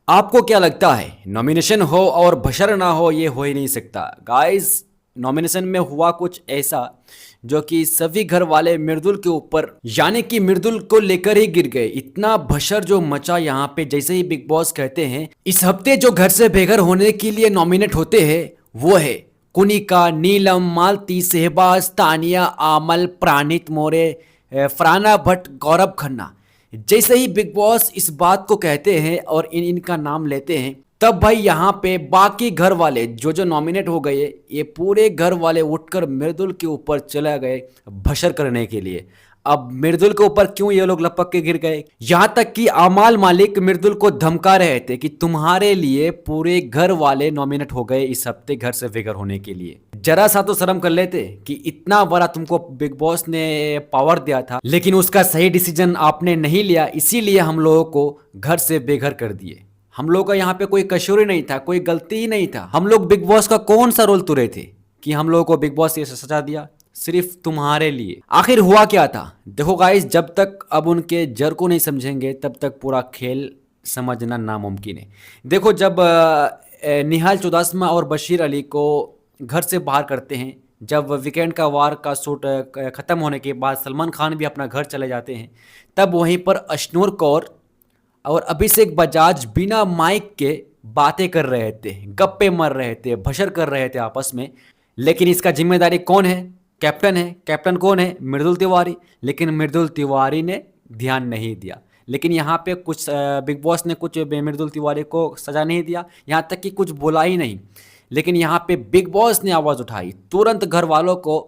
आपको क्या लगता है नॉमिनेशन हो और बशर ना हो, ये हो ही नहीं सकता गाइस। नॉमिनेशन में हुआ कुछ ऐसा जो कि सभी घर वाले मृदुल के ऊपर यानी कि मृदुल को लेकर ही गिर गए। इतना बशर जो मचा यहाँ पे, जैसे ही बिग बॉस कहते हैं इस हफ्ते जो घर से बेघर होने के लिए नॉमिनेट होते हैं वो है कुनिका, नीलम, मालती, शहबाज, तानिया, आमल, प्राणित मोरे, फराना भट्ट, गौरव खन्ना। जैसे ही बिग बॉस इस बात को कहते हैं और इनका नाम लेते हैं, तब भाई यहाँ पे बाकी घर वाले जो जो नॉमिनेट हो गए, ये पूरे घर वाले उठकर मृदुल के ऊपर चले गए भशर करने के लिए। अब मृदुल के ऊपर क्यों ये लोग लपक के गिर गए, यहाँ तक कि आमाल मालिक मृदुल को धमका रहे थे कि तुम्हारे लिए पूरे घर वाले नॉमिनेट हो गए इस हफ्ते घर से बेघर होने के लिए। जरा सा तो शर्म कर लेते कि इतना बड़ा तुमको बिग बॉस ने पावर दिया था, लेकिन उसका सही डिसीजन आपने नहीं लिया, इसीलिए हम लोगों को घर से बेघर कर दिए। हम लोगों का यहाँ पे कोई कसूर ही नहीं था, कोई गलती ही नहीं था। हम लोग बिग बॉस का कौन सा रोल तुरे थे कि हम लोगों को बिग बॉस ये सजा दिया सिर्फ तुम्हारे लिए। आखिर हुआ क्या था? देखो गाइस, जब तक अब उनके जर को नहीं समझेंगे तब तक पूरा खेल समझना नामुमकिन है। देखो, जब निहाल चौदासमा और बशीर अली को घर से बाहर करते हैं, जब वीकेंड का वार का शूट ख़त्म होने के बाद सलमान खान भी अपना घर चले जाते हैं, तब वहीं पर अशनूर कौर और अभिषेक बजाज बिना माइक के बातें कर रहे थे, गप्पे मार रहे थे, भशर कर रहे थे आपस में। लेकिन इसका जिम्मेदारी कौन है? कैप्टन है। कैप्टन कौन है? मृदुल तिवारी। लेकिन मृदुल तिवारी ने ध्यान नहीं दिया। लेकिन यहाँ पे कुछ बिग बॉस ने कुछ मृदुल तिवारी को सजा नहीं दिया, यहाँ तक कि कुछ बोला ही नहीं। लेकिन यहाँ पे बिग बॉस ने आवाज़ उठाई, तुरंत घर वालों को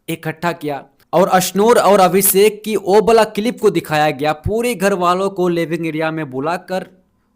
इकट्ठा किया और अशनूर और अभिषेक की ओ वाला क्लिप को दिखाया गया। पूरे घर वालों को लिविंग एरिया में बुलाकर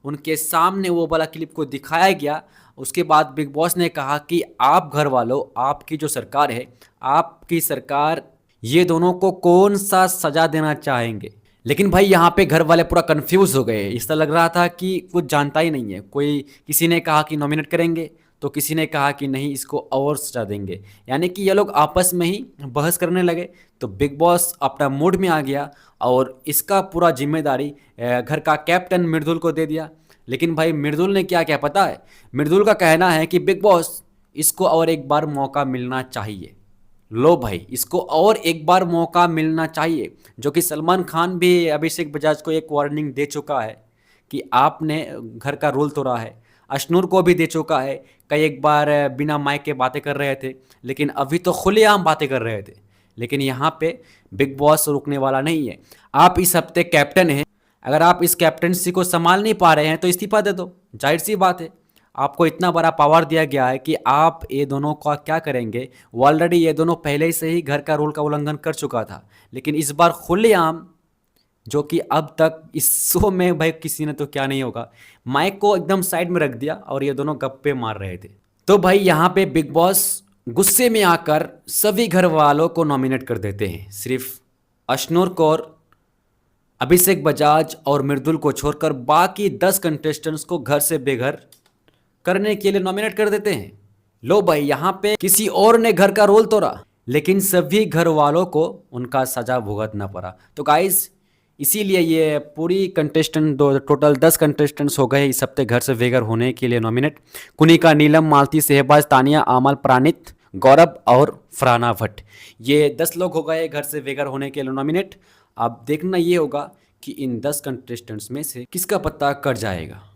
उनके सामने वो वाला क्लिप को दिखाया गया। उसके बाद बिग बॉस ने कहा कि आप घर वालों, आपकी जो सरकार है, आपकी सरकार ये दोनों को कौन सा सजा देना चाहेंगे। लेकिन भाई यहाँ पे घर वाले पूरा कंफ्यूज हो गए। इस तरह लग रहा था कि कुछ जानता ही नहीं है कोई। किसी ने कहा कि नॉमिनेट करेंगे, तो किसी ने कहा कि नहीं इसको और सजा देंगे। यानी कि ये लोग आपस में ही बहस करने लगे। तो बिग बॉस अपना मूड में आ गया और इसका पूरा जिम्मेदारी घर का कैप्टन मृदुल को दे दिया। लेकिन भाई मृदुल ने क्या क्या पता है? मृदुल का कहना है कि बिग बॉस इसको और एक बार मौका मिलना चाहिए। लो भाई, इसको और एक बार मौका मिलना चाहिए, जो कि सलमान खान भी अभिषेक बजाज को एक वार्निंग दे चुका है कि आपने घर का रूल तोड़ा है। अशनूर को भी दे चुका है, कई एक बार बिना माइक के बातें कर रहे थे, लेकिन अभी तो खुलेआम बातें कर रहे थे। लेकिन यहाँ पे बिग बॉस रुकने वाला नहीं है। आप इस हफ्ते कैप्टन हैं, अगर आप इस कैप्टनसी को संभाल नहीं पा रहे हैं तो इस्तीफा दे दो, जाहिर सी बात है। आपको इतना बड़ा पावर दिया गया है कि आप ये दोनों का क्या करेंगे। वो ऑलरेडी ये दोनों पहले से ही घर का रूल का उल्लंघन कर चुका था, लेकिन इस बार खुलेआम, जो कि अब तक इस शो में भाई किसी ने तो क्या नहीं होगा, माइक को एकदम साइड में रख दिया और ये दोनों गप्पे मार रहे थे। तो भाई यहाँ पे बिग बॉस गुस्से में आकर सभी घर वालों को नॉमिनेट कर देते हैं। सिर्फ अशनूर कौर, अभिषेक बजाज और मृदुल को छोड़कर बाकी 10 कंटेस्टेंट्स को घर से बेघर करने के लिए नॉमिनेट कर देते हैं। लो भाई, यहाँ पे किसी और ने घर का रोल तोड़ा, लेकिन सभी घर वालों को उनका सजा भुगतना पड़ा। तो गाइस, इसीलिए ये पूरी कंटेस्टेंट दो टोटल 10 कंटेस्टेंट्स हो गए इस हफ्ते घर से बेघर होने के लिए नॉमिनेट। कुनिका, नीलम, मालती, शहबाज, तानिया, आमल, प्राणित, गौरव और फरहाना भट्ट, ये 10 लोग हो गए घर से बेघर होने के लिए नॉमिनेट। अब देखना ये होगा कि इन 10 कंटेस्टेंट्स में से किसका पत्ता कट जाएगा।